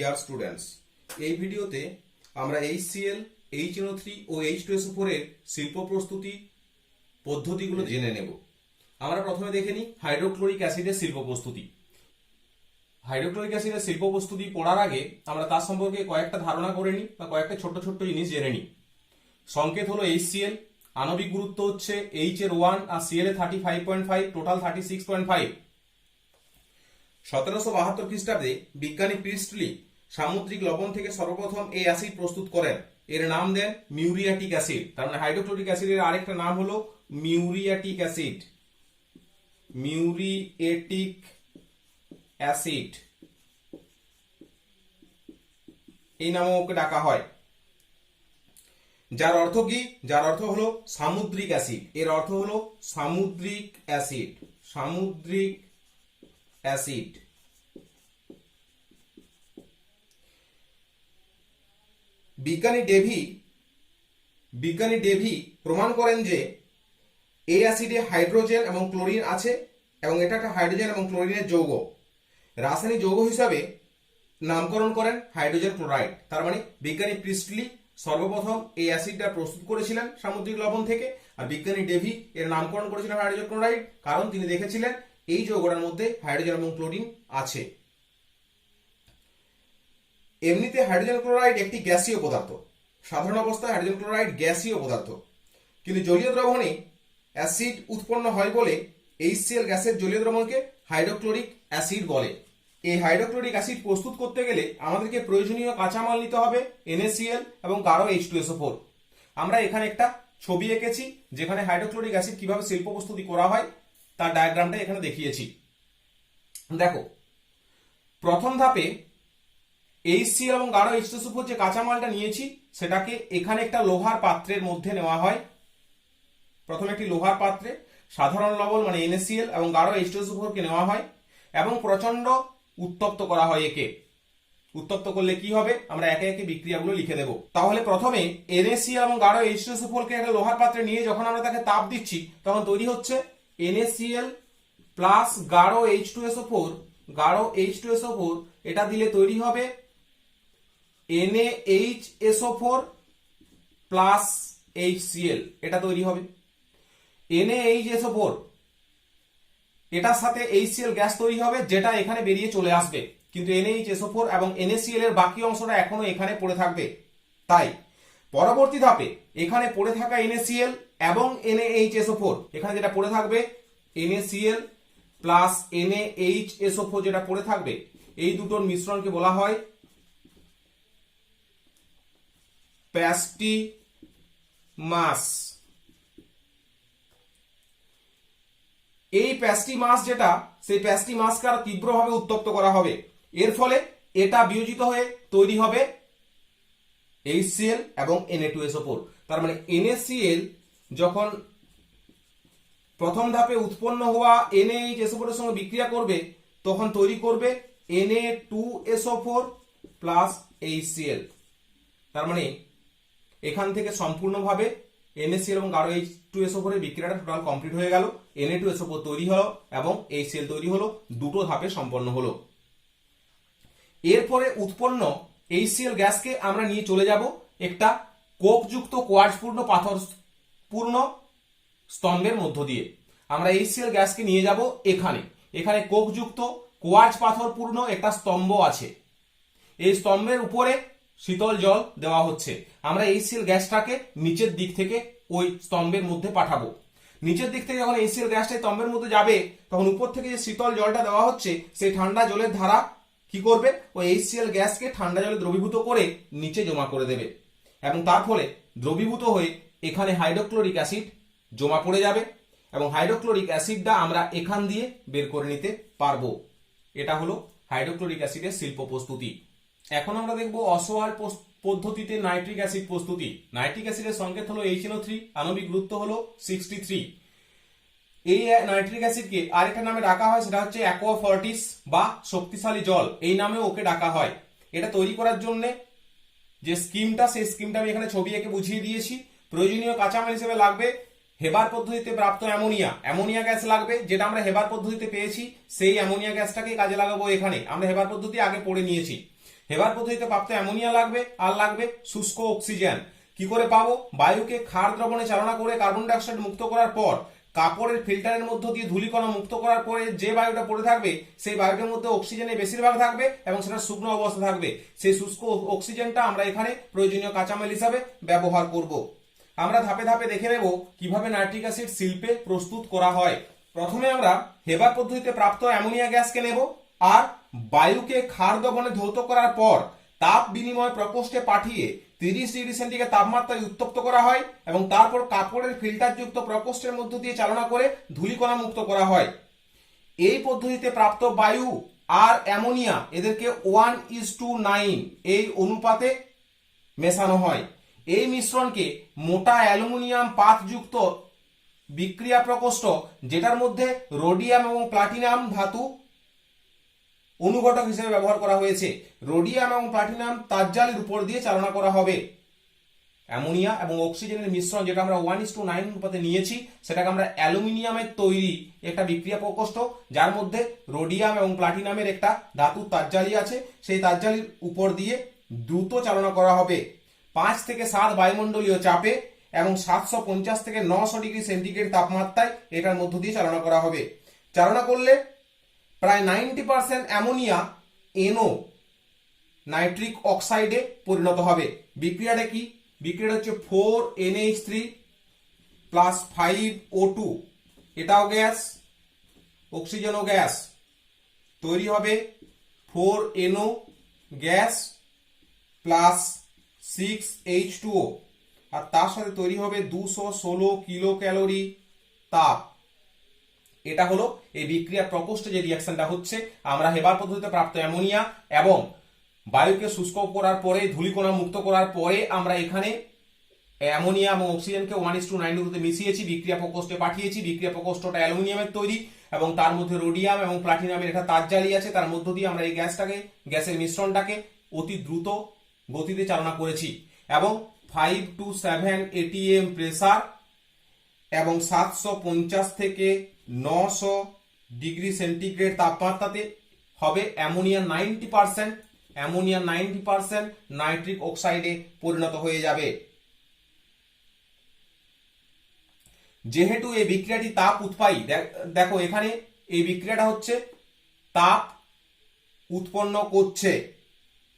Dear students, এই ভিডিওতে আমরা HCl, HNO3 ও H2SO4 এর শিল্প প্রস্তুতি পদ্ধতিগুলো জেনে নেব। আমরা প্রথমে দেখে নিই হাইড্রোক্লোরিক অ্যাসিডের শিল্প প্রস্তুতি। হাইড্রোক্লোরিক অ্যাসিডের শিল্প প্রস্তুতি পড়ার আগে আমরা তার সম্পর্কে কয়েকটা ধারণা করে নিই বা কয়েকটা ছোট্ট ছোট্ট জিনিস জেনে নিই। সংকেত হলো HCl, আণবিক গুরুত্ব হচ্ছে H এর 1 আর Cl এর 35.5, টোটাল 36.5। 1772 খ্রিস্টাব্দে বিজ্ঞানী প্রিস্টলি সামুদ্রিক লবণ থেকে সর্বপ্রথম এই অ্যাসিড প্রস্তুত করেন। এর নাম দেন মিউরিয়াটিক অ্যাসিড। তার মানে হাইড্রোক্লোরিক অ্যাসিডের আরেকটা নাম হলো মিউরিয়াটিক অ্যাসিড। মিউরিয়েটিক অ্যাসিড এই নামে ওকে ডাকা হয়। যার অর্থ কি? যার অর্থ হলো সামুদ্রিক অ্যাসিড। এর অর্থ হলো সামুদ্রিক অ্যাসিড। সামুদ্রিক অ্যাসিড। বিজ্ঞানী ডেভি প্রমাণ করেন যে এই অ্যাসিডে হাইড্রোজেন এবং ক্লোরিন আছে এবং এটা একটা হাইড্রোজেন এবং ক্লোরিনের যৌগ। রাসায়নিক যৌগ হিসাবে নামকরণ করেন হাইড্রোজেন ক্লোরাইড। তার মানে বিজ্ঞানী প্রিস্টলি সর্বপ্রথম এই অ্যাসিডটা প্রস্তুত করেছিলেন সামুদ্রিক লবণ থেকে, আর বিজ্ঞানী ডেভি এর নামকরণ করেছিলেন হাইড্রোজেন ক্লোরাইড, কারণ তিনি দেখেছিলেন এই যৌগটার মধ্যে হাইড্রোজেন এবং ক্লোরিন আছে। এমনিতে হাইড্রোজেন ক্লোরাইড একটি গ্যাসীয় পদার্থ। সাধারণ অবস্থায় হাইড্রোজেন ক্লোরাইড গ্যাসীয় পদার্থ, কিন্তু জলীয় দ্রবণে অ্যাসিড উৎপন্ন হয় বলে HCl গ্যাসের জলীয় দ্রবণকে হাইড্রোক্লোরিক অ্যাসিড বলে। এই হাইড্রোক্লোরিক অ্যাসিড প্রস্তুত করতে গেলে আমাদেরকে প্রয়োজনীয় কাঁচামাল নিতে হবে NaCl এবং গাঢ় H2SO4। আমরা এখানে একটা ছবি এঁকেছি যেখানে হাইড্রোক্লোরিক অ্যাসিড কিভাবে শিল্প প্রস্তুতি করা হয় তার ডায়াগ্রামটা এখানে দেখিয়েছি। দেখো, প্রথম ধাপে HCl এবং গাঢ় H2SO4 যে কাঁচামালটা নিয়েছি সেটাকে এখানে একটা লোহার পাত্রের মধ্যে নেওয়া হয়। প্রথমে একটি লোহার পাত্রে সাধারণ লবণ মানে NaCl এবং গাঢ় H2SO4 কে নেওয়া হয় এবং প্রচন্ড উত্তপ্ত করা হয়। একে উত্তপ্ত করলে কি হবে আমরা একে একে বিক্রিয়াগুলো লিখে দেব। তাহলে প্রথমে NaCl এবং গাঢ় H2SO4 কে একটা লোহার পাত্রে নিয়ে যখন আমরা তাকে তাপ দিচ্ছি তখন তৈরি হচ্ছে NaCl প্লাস গাঢ় H2SO4। গাঢ় H2SO4 এটা দিলে তৈরি হবে NaHSO4 প্লাস HCl, এটা তৈরি হবে। NaHSO4 এটার সাথে HCl গ্যাস তৈরি হবে যেটা এখানে বেরিয়ে চলে আসবে, কিন্তু NaHSO4 এবং NaCl এর বাকি অংশটা এখনো এখানে পড়ে থাকবে। তাই পরবর্তী ধাপে এখানে পড়ে থাকা NaCl এবং NaHSO4, এখানে যেটা পড়ে থাকবে NaCl প্লাস NaHSO4 যেটা পড়ে থাকবে, এই দুটোর মিশ্রণকে বলা হয় প্যাস্টিমাস। এই প্যাস্টিমাস যেটা, সেই প্যাস্টিমাসকে আরো তীব্রভাবে উত্তপ্ত করা হবে। এর ফলে এটা বিয়োজিত হয়ে তৈরি হবে HCl এবং Na2SO4। তার মানে NaCl যখন প্রথম ধাপে উৎপন্ন হওয়া NaHSO4 এর সঙ্গে বিক্রিয়া করবে তখন তৈরি করবে Na2SO4 প্লাস HCl। তার মানে এখান থেকে সম্পূর্ণভাবে NaCl এবং গাঢ় H2SO4 এর বিক্রিয়াটা টোটাল কমপ্লিট হয়ে গেল। Na2SO4 তৈরি হলো এবং HCl তৈরি হলো, দুটো ধাপে সম্পন্ন হলো। এরপরে উৎপন্ন HCl গ্যাসকে আমরা নিয়ে চলে যাব একটা কোকযুক্ত কোয়ার্টজপূর্ণ পাথরপূর্ণ স্তম্ভের মধ্য দিয়ে। আমরা HCl গ্যাসকে নিয়ে যাব এখানে। এখানে কোকযুক্ত কোয়ার্টজ পাথরপূর্ণ একটা স্তম্ভ আছে। এই স্তম্ভের উপরে শীতল জল দেওয়া হচ্ছে। আমরা HCl গ্যাসটাকে নিচের দিক থেকে ওই স্তম্ভের মধ্যে পাঠাবো। নিচের দিক থেকে যখন HCl গ্যাসটা স্তম্ভের মধ্যে যাবে তখন উপর থেকে যে শীতল জলটা দেওয়া হচ্ছে সেই ঠান্ডা জলের ধারা কি করবে, ওই HCl গ্যাসকে ঠান্ডা জলে দ্রবীভূত করে নিচে জমা করে দেবে এবং তার ফলে দ্রবীভূত হয়ে এখানে হাইড্রোক্লোরিক অ্যাসিড জমা পড়ে যাবে এবং হাইড্রোক্লোরিক অ্যাসিডটা আমরা এখান দিয়ে বের করে নিতে পারবো। এটা হলো হাইড্রোক্লোরিক অ্যাসিডের শিল্প প্রস্তুতি। এখন আমরা দেখবো অসওয়াল পদ্ধতিতে নাইট্রিক অ্যাসিড প্রস্তুতি। নাইট্রিক অ্যাসিডের সংকেত হলো HNO3, আণবিক গুরুত্ব হলো 63। এই নাইট্রিক অ্যাসিডকে আরেকটা নামে ডাকা হয়, সেটা হচ্ছে অ্যাকোয়া ফর্টিস বা শক্তিশালী জল, এই নামে ওকে ডাকা হয়। এটা তৈরি করার জন্য যে স্কিমটা, সেই স্কিমটা আমি এখানে ছবি এঁকে বুঝিয়ে দিয়েছি। প্রয়োজনীয় কাঁচামাল হিসেবে লাগবে হেবার পদ্ধতিতে প্রাপ্ত অ্যামোনিয়া গ্যাস লাগবে, যেটা আমরা হেবার পদ্ধতিতে পেয়েছি। সেই অ্যামোনিয়া গ্যাসটাকে কাজে লাগাবো এখানে। আমরা হেবার পদ্ধতি আগে পড়ে নিয়েছি। হেবার পদ্ধতিতে প্রাপ্ত অ্যামোনিয়া লাগবে আর লাগবে শুষ্ক অক্সিজেন। কি করে পাবো? বায়ুকে ক্ষার দ্রবণে চালনা করে কার্বন ডাই অক্সাইড মুক্ত করার পর কাপড়ের ফিল্টারের মধ্য দিয়ে ধূলিকণা মুক্ত করার পরে যে বায়ুটা পড়ে থাকবে সেই বায়ুটার মধ্যে অক্সিজেনের বেশিরভাগ থাকবে এবং সেটা শুকনো অবস্থা থাকবে। সেই শুষ্ক অক্সিজেনটা আমরা এখানে প্রয়োজনীয় কাঁচামাল হিসাবে ব্যবহার করব। আমরা ধাপে ধাপে দেখে নেব কিভাবে নাইট্রিক অ্যাসিড শিল্পে প্রস্তুত করা হয়। প্রথমে আমরা হেবার পদ্ধতিতে প্রাপ্ত অ্যামোনিয়া গ্যাসকে নেব আর বায়ুকে ক্ষার দ্রবণে ধৌত করার পর তাপ বিনিময় প্রকোষ্ঠে পাঠিয়ে 30 ডিগ্রি সেন্টিগ্রেড তাপমাত্রায় উত্তপ্ত করা হয় এবং তারপর কাপড়ের ফিল্টারযুক্ত প্রকোষ্ঠের মধ্য দিয়ে চালনা করে ধূলিকণা মুক্ত করা হয়। এই পদ্ধতিতে প্রাপ্ত বায়ু আর অ্যামোনিয়া এদেরকে 1:9 এই অনুপাতে মেশানো হয়। এই মিশ্রণকে মোটা অ্যালুমিনিয়াম পাতযুক্ত বিক্রিয়া প্রকোষ্ঠ, যেটার মধ্যে রোডিয়াম এবং প্লাটিনাম ধাতু অনুঘটক হিসেবে ব্যবহার করা হয়েছে। রোডিয়াম এবং প্লাটিনাম তারজালির উপর দিয়ে চালনা করা হবে। অ্যামোনিয়া এবং অক্সিজেনের মিশ্রণ যেটা আমরা 1:9 অনুপাতে নিয়েছি সেটাকে আমরা অ্যালুমিনিয়ামের তৈরি একটা বিক্রিয়া প্রকোষ্ঠ, যার মধ্যে রোডিয়াম এবং প্লাটিনামের একটা ধাতুর তারজালি আছে, সেই তারজালির উপর দিয়ে দ্রুত চালনা করা হবে 5 থেকে 7 বায়ুমণ্ডলীয় চাপে এবং 750 থেকে 900 ডিগ্রি সেন্টিগ্রেড তাপমাত্রায় এটার মধ্য দিয়ে চালনা করা হবে। চালনা করলে প্রায় 90% অ্যামোনিয়া NO নাইট্রিক অক্সাইডে পরিণত হবে। বিক্রিয়াটা কি? বিক্রিয়াটা হচ্ছে 4NH3 প্লাস 5O2, এটাও গ্যাস, অক্সিজেনও গ্যাস, তৈরি হবে 4NO গ্যাস প্লাস 6H2O, আর তার সাথে তৈরি হবে 216 কিলো ক্যালোরি তাপ। এটা হলো এই বিক্রিয়া প্রকোষ্ঠে যে রিঅ্যাকশনটা হচ্ছে। আমরা হেবার পদ্ধতিতে প্রাপ্ত অ্যামোনিয়া এবং বায়ুকে শুষ্ক করার পরে ধূলিকণা মুক্ত করার পরে আমরা এখানে অ্যামোনিয়া এবং অক্সিজেনকে 1:9 অনুপাতে মিশিয়েছি, বিক্রিয়া প্রকোষ্ঠে পাঠিয়েছি। বিক্রিয়া প্রকোষ্ঠটা অ্যালুমিনিয়ামের তৈরি এবং তার মধ্যে রোডিয়াম এবং প্লাটিনামের একটা তারজালি আছে, তার মধ্য দিয়ে আমরা এই গ্যাসের মিশ্রণটাকে অতি দ্রুত গতিতে চালনা করেছি এবং 5 to 7 atm প্রেসার এবং 750 থেকে 900 ডিগ্রি সেন্টিগ্রেড তাপমাত্রাতে হবে অ্যামোনিয়া 90% নাইট্রিক অক্সাইডে পরিণত হয়ে যাবে। যেহেতু এই বিক্রিয়াটি তাপ উৎপাদী, দেখো এখানে এই বিক্রিয়াটা হচ্ছে তাপ উৎপন্ন করছে,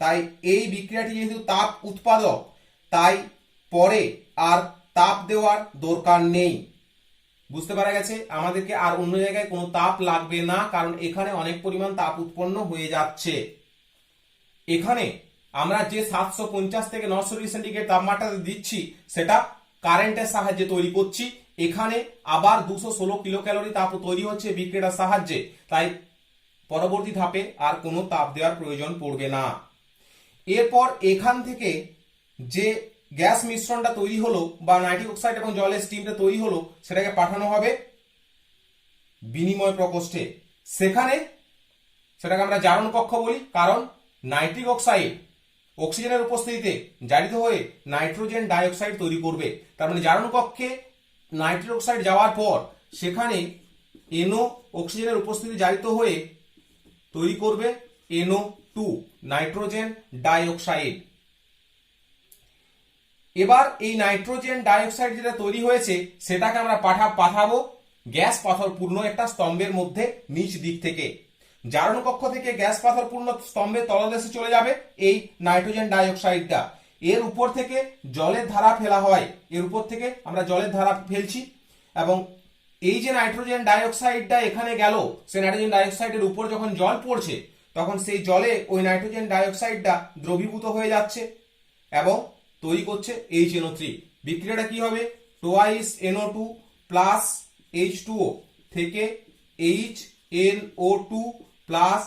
তাই এই বিক্রিয়াটি যেহেতু তাপ উৎপাদক তাই পরে আর তাপ দেওয়ার দরকার নেই। বুঝতে পারা গেছে? আমাদেরকে আর অন্য জায়গায় কোনো তাপ লাগবে না, কারণ এখানে অনেক পরিমাণ তাপ উৎপন্ন হয়ে যাচ্ছে। এখানে আমরা যে 750 থেকে 900 ডিগ্রি সেন্টিগ্রেড তাপমাত্রা দিচ্ছি সেটা কারেন্টের সাহায্যে তৈরি করছি। এখানে আবার 216 কিলো ক্যালোরি তাপ তৈরি হচ্ছে বিক্রিয়াটার সাহায্যে, তাই পরবর্তী ধাপে আর কোনো তাপ দেওয়ার প্রয়োজন পড়বে না। এরপর এখান থেকে যে গ্যাস মিশ্রণটা তৈরি হলো বা নাইট্রিক অক্সাইড এবং জলের স্টিমটা তৈরি হলো সেটাকে পাঠানো হবে বিনিময় প্রকোষ্ঠে। সেটাকে আমরা জারণ কক্ষ বলি, কারণ নাইট্রিক অক্সাইড অক্সিজেনের উপস্থিতিতে জারিত হয়ে নাইট্রোজেন ডাইঅক্সাইড তৈরি করবে। তার মানে জারণ কক্ষে নাইট্রিক অক্সাইড যাওয়ার পর সেখানে NO অক্সিজেনের উপস্থিতি জারিত হয়ে তৈরি করবে NO2 নাইট্রোজেন ডাইঅক্সাইড। এবার এই নাইট্রোজেন ডাইঅক্সাইড যেটা তৈরি হয়েছে সেটাকে আমরা পাঠাবো গ্যাস পাথরপূর্ণ একটা স্তম্ভের মধ্যে নিচ দিক থেকে। জারণ কক্ষ থেকে গ্যাস পাথরপূর্ণ স্তম্ভের তলদেশে চলে যাবে এই নাইট্রোজেন ডাইঅক্সাইডটা। এর উপর থেকে জলের ধারা ফেলা হয়, এর উপর থেকে আমরা জলের ধারা ফেলছি এবং এই যে নাইট্রোজেন ডাইঅক্সাইডটা এখানে গেল, সেই নাইট্রোজেন ডাইঅক্সাইডের উপর যখন জল পড়ছে তখন সেই জলে ওই নাইট্রোজেন ডাইঅক্সাইডটা দ্রবীভূত হয়ে যাচ্ছে এবং তৈরি করছে HNO3। বিক্রিয়াটা কি হবে? twice NO2 প্লাস H2O থেকে HNO2 plus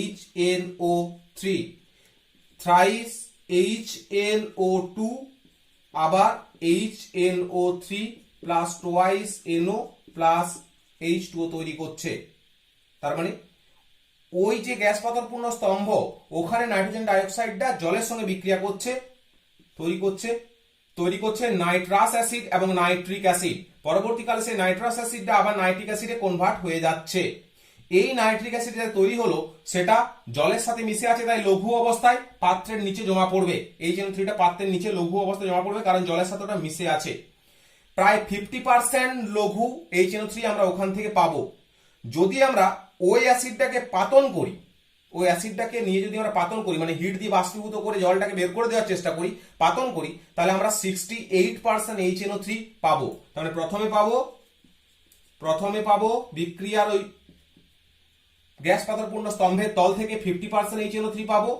HNO3, thrice HNO2 আবার HNO3 plus twice NO plus H2O তৈরি করছে। তার মানে ওই যে গ্যাস পাথরপূর্ণ স্তম্ভ ওখানে নাইট্রোজেন ডাইঅক্সাইডটা জলের সঙ্গে বিক্রিয়া করছে, তৈরি করছে নাইট্রাস অ্যাসিড এবং নাইট্রিক অ্যাসিড। পরবর্তীকালে সেই নাইট্রাস অ্যাসিডটা আবার নাইট্রিক অ্যাসিডে কনভার্ট হয়ে যাচ্ছে। এই নাইট্রিক অ্যাসিড যেটা তৈরি হলো সেটা জলের সাথে মিশে আছে, তাই লঘু অবস্থায় পাত্রের নিচে জমা পড়বে। HNO3টা পাত্রের নিচে লঘু অবস্থায় জমা পড়বে, কারণ জলের সাথে ওটা মিশে আছে। প্রায় 50% লঘু HNO3 আমরা ওখান থেকে পাবো। যদি আমরা ওই অ্যাসিডটাকে পাতন করি, ওই অ্যাসিডটাকে নিয়ে যদি আমরা পাতন করি, মানে হিট দিয়ে বাষ্পীভূত করে জলটাকে বের করে দেওয়ার চেষ্টা করি, পাতন করি, তাহলে আমরা 68% HNO3 পাবো। তাহলে প্রথমে পাবো বিক্রিয়ার ওই গ্যাস পাথরপূর্ণ স্তম্ভের তল থেকে 50% HNO3 পাবো।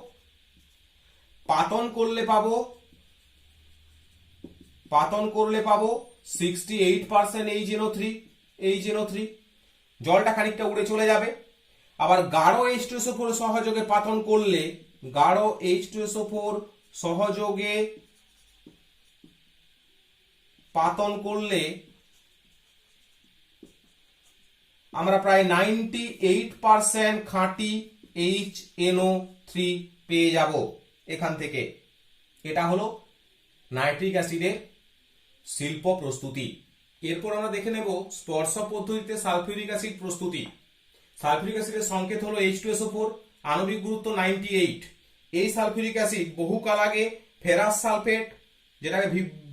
পাতন করলে পাবো 68% HNO3। জলটা খানিকটা উড়ে চলে যাবে। আবার গাঢ় H2SO4 সহযোগে পাতন করলে, গাঢ় H2SO4 সহযোগে পাতন করলে আমরা প্রায় 98% খাঁটি HNO3 পেয়ে যাব এখান থেকে। এটা হলো নাইট্রিক অ্যাসিডের শিল্প প্রস্তুতি। এরপর আমরা দেখে নেব স্পর্শ পদ্ধতিতে সালফিউরিক অ্যাসিড প্রস্তুতি। সালফিউরিক অ্যাসিডের সংকেত হলো H2SO4, আণবিক গুরুত্ব 98। এই সালফিউরিক অ্যাসিড বহুকাল আগে ফেরাস সালফেট, যেটাকে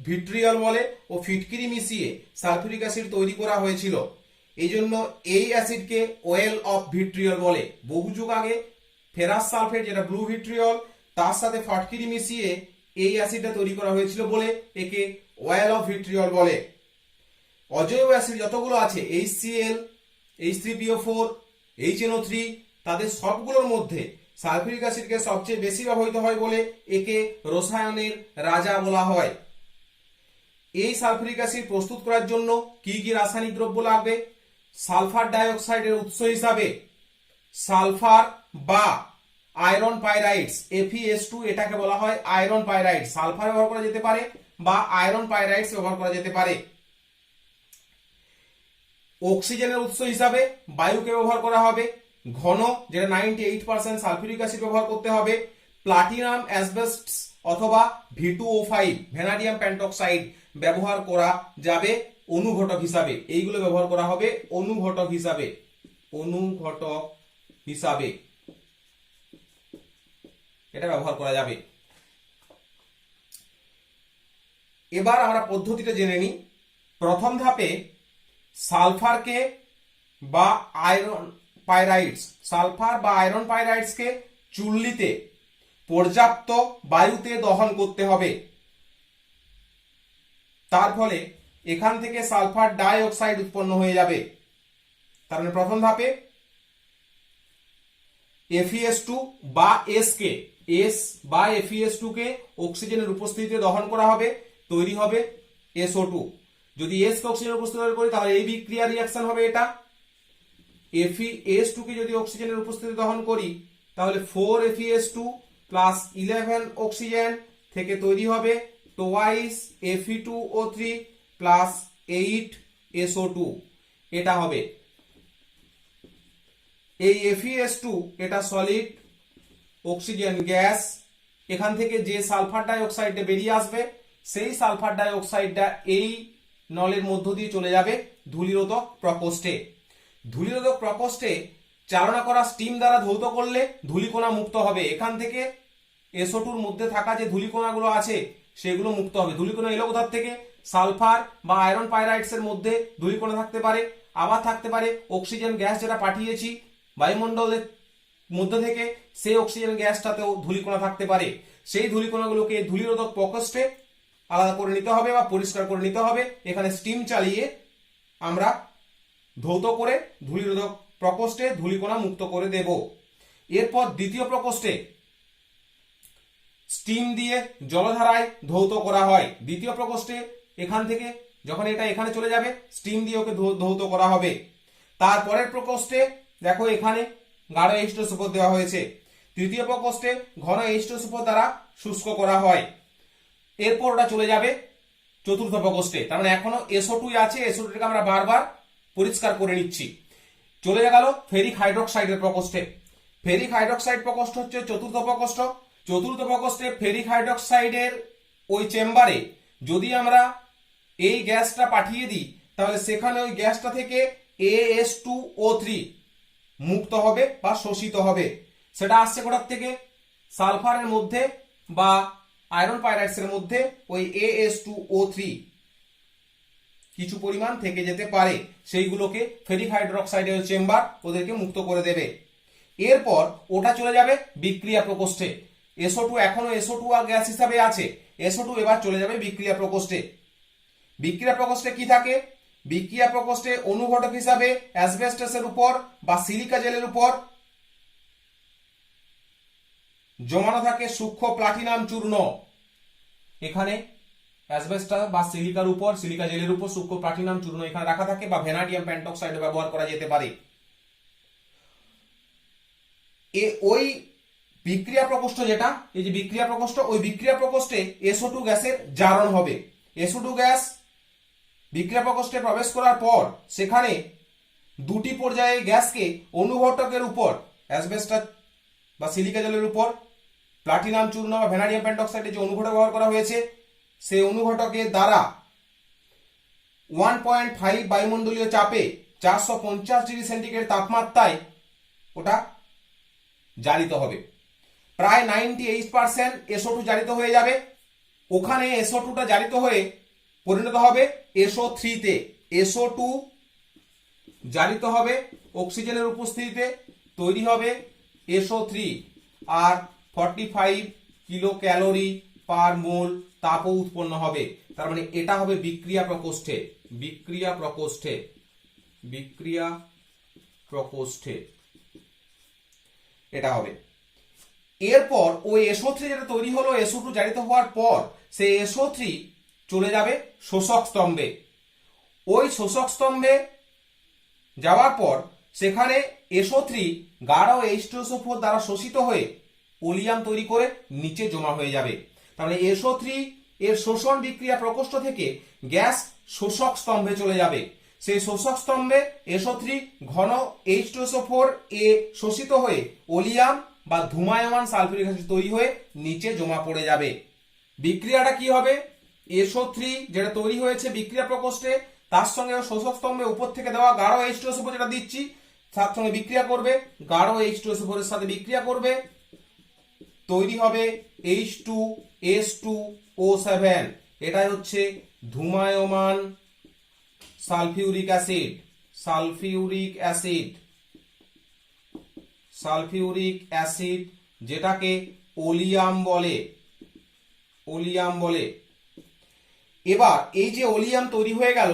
ভিট্রিয়ল বলে, ও ফিটকিরি মিশিয়ে সালফিউরিক অ্যাসিড তৈরি করা হয়েছিল। এই জন্য এই অ্যাসিডকে ওয়েল অফ ভিট্রিয়ল বলে। বহু যুগ আগে ফেরাস সালফেট, যেটা ব্লু ভিট্রিয়ল, তার সাথে ফটকিরি মিশিয়ে এই অ্যাসিডটা তৈরি করা হয়েছিল বলে একে ওয়েল অফ ভিট্রিয়ল বলে। অজৈব অ্যাসিড যতগুলো আছে, HCl, H3PO4, HNO3, তাদের সবগুলোর মধ্যে সালফিউরিক অ্যাসিডকে সবচেয়ে বেশি ব্যবহৃত হয় বলে একে রসায়নের রাজা বলা হয়। এই সালফিউরিক অ্যাসিড প্রস্তুত করার জন্য কি কি রাসায়নিক দ্রব্য লাগবে? সালফার ডাইঅক্সাইডের উৎস হিসাবে সালফার বা আয়রন পাইরাইডস, FeS2, এটাকে বলা হয় আয়রন পাইরাইড। সালফার ব্যবহার করা যেতে পারে বা আয়রন পাইরাইডস ব্যবহার করা যেতে পারে। অক্সিজেনের উৎস হিসাবে বায়ুকে ব্যবহার করা হবে। ঘন, যেটা 98% সালফিউরিক অ্যাসিড ব্যবহার করতে হবে। প্লাটিনাম অ্যাসবেস্টস অথবা V2O5, ভ্যানাডিয়াম পেন্টক্সাইড ব্যবহার করা যাবে অনুঘটক হিসাবে। এইগুলো ব্যবহার করা হবে অনুঘটক হিসাবে এটা ব্যবহার করা যাবে। এবার আমরা পদ্ধতিটা জেনে নিই। প্রথম ধাপে সালফারকে বা আয়রন পাইরাইডসকে চুল্লিতে পর্যাপ্ত বায়ুতে দহন করতে হবে। তার ফলে এখান থেকে সালফার ডাই অক্সাইড উৎপন্ন হয়ে যাবে। তার মানে প্রথম ধাপে FeS2 বা FeS2 কে অক্সিজেনের উপস্থিতিতে দহন করা হবে, তৈরি হবে SO2। যদি S কে অক্সিজেনের উপস্থিতি করি তাহলে এই বিক্রিয়া রিঅ্যাকশন হবে এটা। FeS2 কে যদি অক্সিজেনের উপস্থিতি দহন করি তাহলে 4FeS2 প্লাস 11 অক্সিজেন থেকে তৈরি হবে টুয়াইস Fe2O3 প্লাস 8SO2। এটা হবে এই FeS2, এটা সলিড অক্সিজেন গ্যাস। এখান থেকে যে সালফার ডাই অক্সাইডটা বেরিয়ে আসবে, সেই সালফার ডাই অক্সাইডটা এই নলের মধ্য দিয়ে চলে যাবে ধূলিরোধক প্রকোষ্ঠে। ধূলিরোধক প্রকোষ্ঠে চালনা করা স্টিম দ্বারা ধৌত করলে ধূলিকণা মুক্ত হবে। এখান থেকে SO2-র মধ্যে থাকা যে ধূলিকণাগুলো আছে সেগুলো মুক্ত হবে। ধূলিকণা এলো কোথা থেকে? সালফার বা আয়রন পাইরাইডস এর মধ্যে ধূলিকণা থাকতে পারে, আবার থাকতে পারে অক্সিজেন গ্যাস যেটা পাঠিয়েছি বায়ুমণ্ডলের মধ্যে থেকে, সেই অক্সিজেন গ্যাসটাতেও ধূলিকণা থাকতে পারে। সেই ধূলিকণাগুলোকে ধূলিরোধক প্রকোষ্ঠে আলাদা করে নিতে হবে বা পরিষ্কার করে নিতে হবে। এখানে স্টিম চালিয়ে আমরা ধৌত করে ধূলিরোধক প্রকোষ্ঠে ধূলিকণা মুক্ত করে দেব। এরপর দ্বিতীয় প্রকোষ্ঠে স্টিম দিয়ে জলধারায় ধৌত করা হয়। দ্বিতীয় প্রকোষ্ঠে এখান থেকে যখন এটা এখানে চলে যাবে, স্টিম দিয়ে ওকে ধৌত করা হবে। তারপরের প্রকোষ্ঠে দেখো এখানে গাঢ় H2SO4 দেওয়া হয়েছে। তৃতীয় প্রকোষ্ঠে ঘন H2SO4 দ্বারা শুষ্ক করা হয়। এরপর ওটা চলে যাবে চতুর্থ প্রকোষ্ঠে। তার মানে এখনো SO2 আছে, SO2-টাকে আমরা বারবার পরিষ্কার করে নিচ্ছি। চলে গেল ফেরিক হাইড্রোক্সাইডের প্রকোষ্ঠে। ফেরিক হাইড্রোক্সাইড প্রকোষ্ঠ হচ্ছে চতুর্থ প্রকোষ্ঠ। চতুর্থ প্রকোষ্ঠে ফেরিক হাইড্রোক্সাইডের ওই চেম্বারে যদি আমরা এই গ্যাসটা পাঠিয়ে দিই তাহলে সেখানে ওই গ্যাসটা থেকে AS2O3 মুক্ত হবে বা শোষিত হবে। সেটা আসছে কোথার থেকে? সালফারের মধ্যে বা আয়রন পাইরাইডস এর মধ্যে ওই AS2O3 কিছু পরিমাণ থেকে যেতে পারে, সেইগুলোকে ফেরিক হাইড্রোক্সাইডের চেম্বার ওদেরকে মুক্ত করে দেবে। এরপর ওটা চলে যাবে বিক্রিয়া প্রকোষ্ঠে। SO2 এখনো SO2 গ্যাস হিসাবে আছে, SO2 এবার চলে যাবে বিক্রিয়া প্রকোষ্ঠে। বিক্রিয়া প্রকোষ্ঠে কি থাকে? বিক্রিয়া প্রকোষ্ঠে অনুঘটক হিসাবে অ্যাসবেস্টসের উপর বা সিলিকা জেলের উপর জমানো থাকে সূক্ষ্ম প্লাটিনাম চূর্ণ। এখানে অ্যাসবেস্টাস বা সিলিকার উপর, সিলিকা জেলের উপর সূক্ষ্ম প্লাটিনাম চূর্ণ এখানে রাখা থাকে, বা ভ্যানাডিয়াম পেন্টক্সাইড ব্যবহার করা যেতে পারে। ওই বিক্রিয়া প্রকোষ্ঠ যেটা, এই যে বিক্রিয়া প্রকোষ্ঠ, ওই বিক্রিয়া প্রকোষ্ঠে SO2 গ্যাসের জারণ হবে। SO2 গ্যাস বিক্রিয়া প্রকোষ্ঠে প্রবেশ করার পর সেখানে দুটি পর্যায়ে গ্যাসকে অনুঘটকের উপর, অ্যাসবেস্টাস বা সিলিকা জেলের উপর প্লাটিনাম চূর্ণ বা ভ্যানাডিয়াম পেন্টক্সাইডের যে অনুঘটক ব্যবহার করা হয়েছে, সেই অনুঘটকের দ্বারা 1.5 বায়ুমণ্ডলীয় চাপে 450 ডিগ্রি সেন্টিগ্রেড তাপমাত্রায় ওটা জারিত হবে। প্রায় 98% SO2 জারিত হয়ে যাবে। ওখানে SO2টা জারিত হয়ে পরিণত হবে SO3 তে। SO2 জারিত হবে অক্সিজেনের উপস্থিতিতে, তৈরি হবে SO3, আর 45 কিলো ক্যালোরি পার মোল তাপও উৎপন্ন হবে। তার মানে এটা হবে বিক্রিয়া প্রকোষ্ঠে। বিক্রিয়া প্রকোষ্ঠে, বিক্রিয়া প্রকোষ্ঠে এটা হবে। এরপর ওই SO3 যেটা তৈরি হলো SO2 জারিত হওয়ার পর, সেই SO3 চলে যাবে শোষক স্তম্ভে। ওই শোষক স্তম্ভে যাওয়ার পর সেখানে SO3 গাঢ় H2SO4 দ্বারা শোষিত হয়ে ওলিয়াম তৈরি করে নিচে জমা হয়ে যাবে। তাহলে SO3 এর শোষণ বিক্রিয়া প্রকোষ্ঠ থেকে গ্যাস শোষক স্তম্ভে চলে যাবে। সেই শোষক স্তম্ভে SO3 ঘন H2SO4 এ শোষিত হয়ে ওলিয়াম বা ধূমায়মান সালফিউরিক অ্যাসিড তৈরি হয়ে নিচে জমা পড়ে যাবে। বিক্রিয়াটা কি হবে? SO3 যেটা তৈরি হয়েছে বিক্রিয়া প্রকোষ্ঠে, তার সঙ্গে শোষক স্তম্ভে উপর থেকে দেওয়া গাঢ় H2SO4 যেটা দিচ্ছি, তার সঙ্গে বিক্রিয়া করবে, গাঢ় H2SO4 এর সাথে বিক্রিয়া করবে, তৈরি হবে H2S2O7। এটাই হচ্ছে ধূমায়মান sulphuric acid. Sulphuric acid, sulphuric acid যেটাকে ওলিয়াম বলে, ওলিয়াম বলে। এবার এই যে ওলিয়াম তৈরি হয়ে গেল,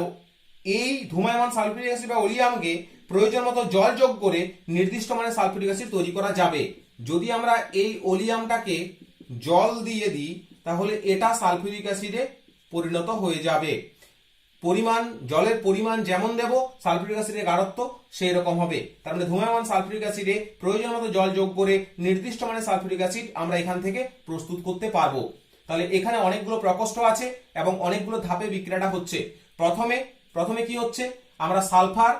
এই ধূমায়মান সালফিউরিক অ্যাসিড বা ওলিয়ামকে প্রয়োজন মতো জল যোগ করে নির্দিষ্ট মানের সালফিউরিক অ্যাসিড তৈরি করা যাবে। যদি আমরা এই ওলিয়ামটাকে জল দিয়ে দিই তাহলে এটা সালফিউরিক অ্যাসিডে পরিণত হয়ে যাবে। পরিমাণ, জলের পরিমাণ যেমন দেব সালফিউরিক অ্যাসিডের গাঢ়ত্ব সেই রকম হবে। তার মানে ধূমায়মান সালফিউরিক অ্যাসিডে প্রয়োজন মতো জল যোগ করে নির্দিষ্ট মানের সালফিউরিক অ্যাসিড আমরা এখান থেকে প্রস্তুত করতে পারবো। তাহলে এখানে অনেকগুলো প্রকোষ্ঠ আছে এবং অনেকগুলো ধাপে বিক্রিয়াটা হচ্ছে। প্রথমে কি হচ্ছে? আমরা সালফার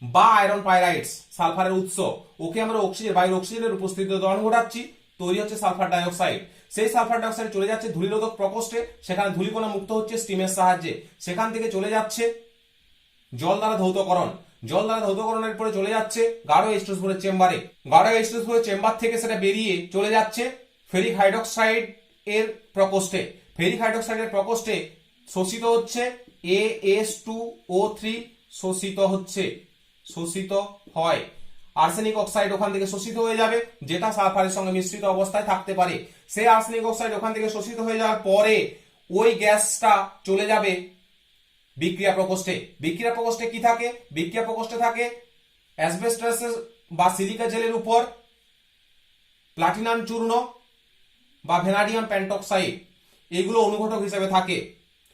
বা আয়রন পাইরাইডস, সালফারের উৎস, ওকে আমরা অক্সিজেন, বায়ুর অক্সিজেনের উপস্থিতিতে দহন ঘটাচ্ছি, তৈরি হচ্ছে সালফার ডাইঅক্সাইড। সেই সালফার ডাইঅক্সাইড চলে যাচ্ছে ধূলিরোধক প্রকোষ্ঠে, সেখানে ধূলিকণা মুক্ত হচ্ছে স্টিমের সাহায্যে। সেখান থেকে চলে যাচ্ছে জল দ্বারা ধৌতকরণ, জল দ্বারা ধৌতকরণের পরে চলে যাচ্ছে গাঢ় H2SO4 এর চেম্বারে। গাঢ় H2SO4 এর চেম্বার থেকে সেটা বেরিয়ে চলে যাচ্ছে ফেরিক হাইড্রোক্সাইড এর প্রকোষ্ঠে। ফেরিক হাইড্রোক্সাইডের প্রকোষ্ঠে শোষিত হচ্ছে AS2O3, শোষিত হচ্ছে, শোষিত হয়। আর্সেনিক অক্সাইড ওখান থেকে শোষিত হয়ে যাবে, যেটা সালফারের সঙ্গে মিশ্রিত অবস্থায় থাকতে পারে। সেই আর্সেনিক অক্সাইড ওখান থেকে শোষিত হয়ে যাওয়ার পরে ওই গ্যাসটা চলে যাবে বিক্রিয়া প্রকোষ্ঠে। বিক্রিয়া প্রকোষ্ঠে কি থাকে? বিক্রিয়া প্রকোষ্ঠে থাকে অ্যাসবেস্টস বা সিলিকা জেলের উপর প্লাটিনাম চূর্ণ বা ভ্যানাডিয়াম পেন্টক্সাইড, এগুলো অনুঘটক হিসেবে থাকে।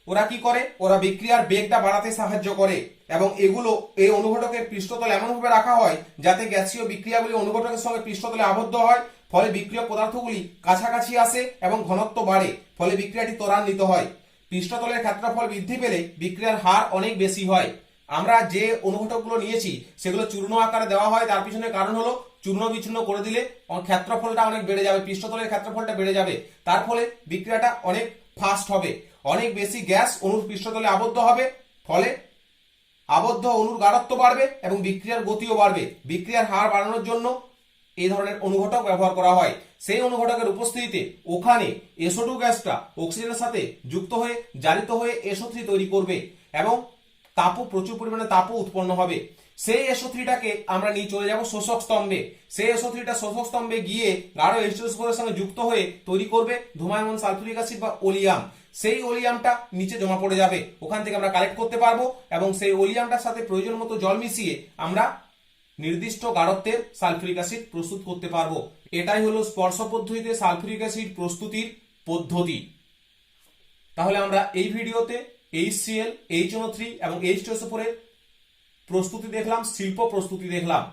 ওরা কি করে? ওরা বিক্রিয়ার বেগটা বাড়াতে সাহায্য করে এবং এগুলো এই অনুঘটকের পৃষ্ঠতল এমনভাবে রাখা হয় যাতে গ্যাসীয় বিক্রিয়াগুলি অনুঘটকের সঙ্গে পৃষ্ঠতলে আবদ্ধ হয়, ফলে বিক্রিয় পদার্থগুলি কাছাকাছি আসে এবং ঘনত্ব বাড়ে, ফলে বিক্রিয়াটি ত্বরান্বিত হয়। পৃষ্ঠতলের ক্ষেত্রফল বৃদ্ধি পেলে বিক্রিয়ার হার অনেক বেশি হয়। আমরা যে অনুঘটকগুলো নিয়েছি সেগুলো চূর্ণ আকারে দেওয়া হয়, তার পিছনে কারণ হলো চূর্ণ বিচূর্ণ করে দিলে ক্ষেত্রফলটা অনেক বেড়ে যাবে, পৃষ্ঠতলের ক্ষেত্রফলটা বেড়ে যাবে, তার ফলে বিক্রিয়াটা অনেক ফাস্ট হবে, অনেক বেশি গ্যাস অনুর পৃষ্ঠতলে আবদ্ধ হবে, ফলে আবদ্ধ অণুর গাঢ়ত্ব বাড়বে এবং বিক্রিয়ার গতিও বাড়বে। বিক্রিয়ার হার বাড়ানোর জন্য এই ধরনের অনুঘটক ব্যবহার করা হয়। সেই অনুঘটকের উপস্থিতিতে ওখানে SO2 গ্যাসটা অক্সিজেনের সাথে যুক্ত হয়ে জারিত হয়ে SO3 তৈরি করবে এবং প্রচুর পরিমাণে তাপও উৎপন্ন হবে। সেই SO3টাকে আমরা নিয়ে চলে যাব শোষক স্তম্ভে। সেই SO3টা শোষক স্তম্ভে গিয়ে গাঢ় H2SO4 এর সঙ্গে যুক্ত হয়ে তৈরি করবে ধূমায়মান সালফিউরিক অ্যাসিড বা ওলিয়াম। সেই ওলিয়ামটা নিচে জমা পড়ে যাবে, ওখান থেকে আমরা কালেক্ট করতে পারবো এবং সেই ওলিয়ামটার সাথে প্রয়োজন মতো জল মিশিয়ে আমরা নির্দিষ্ট গাঢ়ত্বের সালফিউরিক অ্যাসিড প্রস্তুত করতে পারবো। এটাই হলো স্পর্শ পদ্ধতিতে সালফিউরিক অ্যাসিড প্রস্তুতির পদ্ধতি। তাহলে আমরা এই ভিডিওতে HCl, HNO3 এবং H2SO4 এর প্রস্তুতি দেখলাম, শিল্প প্রস্তুতি দেখলাম।